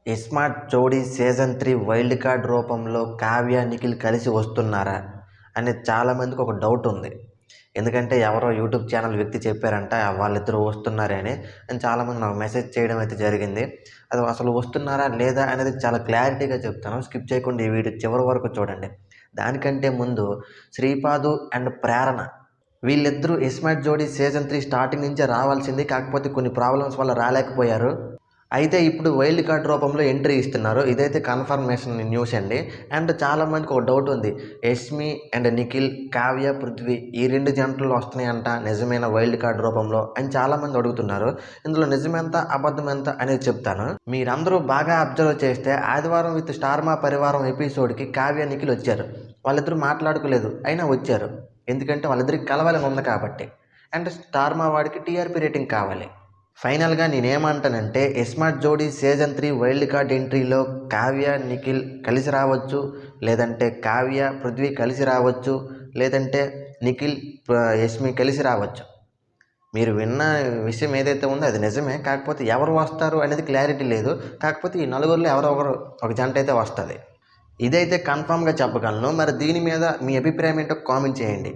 ISmart Jodi season 3 wild card రూపంలో కావ్య, నిఖిల్ కలిసి వస్తున్నారా అనేది చాలామందికి ఒక డౌట్ ఉంది. ఎందుకంటే ఎవరో యూట్యూబ్ ఛానల్ వ్యక్తి చెప్పారంట వాళ్ళిద్దరూ వస్తున్నారని. చాలామంది నాకు మెసేజ్ చేయడం అయితే జరిగింది. అది అసలు వస్తున్నారా లేదా అనేది చాలా క్లారిటీగా చెప్తాను. స్కిప్ చేయకుండా ఈ వీడియో చివరి వరకు చూడండి. దానికంటే ముందు శ్రీపాదు అండ్ ప్రేరణ వీళ్ళిద్దరూ ఇస్మార్ట్ జోడీ సీజన్ 3 స్టార్టింగ్ నుంచే రావాల్సింది. కాకపోతే కొన్ని ప్రాబ్లమ్స్ వల్ల రాలేకపోయారు. అయితే ఇప్పుడు వైల్డ్ కార్డ్ రూపంలో ఎంట్రీ ఇస్తున్నారు. ఇదైతే కన్ఫర్మేషన్ న్యూస్ అండి. అండ్ చాలామందికి ఒక డౌట్ ఉంది. యష్మి అండ్ నిఖిల్, కావ్య, పృథ్వీ ఈ 2 జంటలు వస్తున్నాయంట నిజమైన వైల్డ్ కార్డ్ రూపంలో అని చాలామంది అడుగుతున్నారు. ఇందులో నిజమెంత అబద్ధం ఎంత అనేది చెప్తాను. మీరందరూ బాగా అబ్జర్వ్ చేస్తే ఆదివారం విత్ స్టార్ మా పరివారం ఎపిసోడ్కి కావ్య, నిఖిల్ వచ్చారు. వాళ్ళిద్దరూ మాట్లాడుకోలేదు, అయినా వచ్చారు. ఎందుకంటే వాళ్ళిద్దరికి కలవాలని ఉంది కాబట్టి. అండ్ స్టార్ మా వాడికి టీఆర్పీ రేటింగ్ కావాలి. ఫైనల్గా నేనేమంటానంటే iSmart Jodi season 3 wild card ఎంట్రీలో కావ్య, నిఖిల్ కలిసి రావచ్చు, లేదంటే కావ్య, పృథ్వీ కలిసి రావచ్చు, లేదంటే నిఖిల్, యష్మి కలిసి రావచ్చు. మీరు విన్న విషయం ఏదైతే ఉందో అది నిజమే. కాకపోతే ఎవరు వస్తారు అనేది క్లారిటీ లేదు. కాకపోతే ఈ నలుగురిలో ఎవరో ఒకరు ఒక జంట అయితే వస్తుంది. ఇదైతే కన్ఫామ్గా చెప్పగలను. మరి దీని మీద మీ అభిప్రాయం ఏంటో కామెంట్ చేయండి.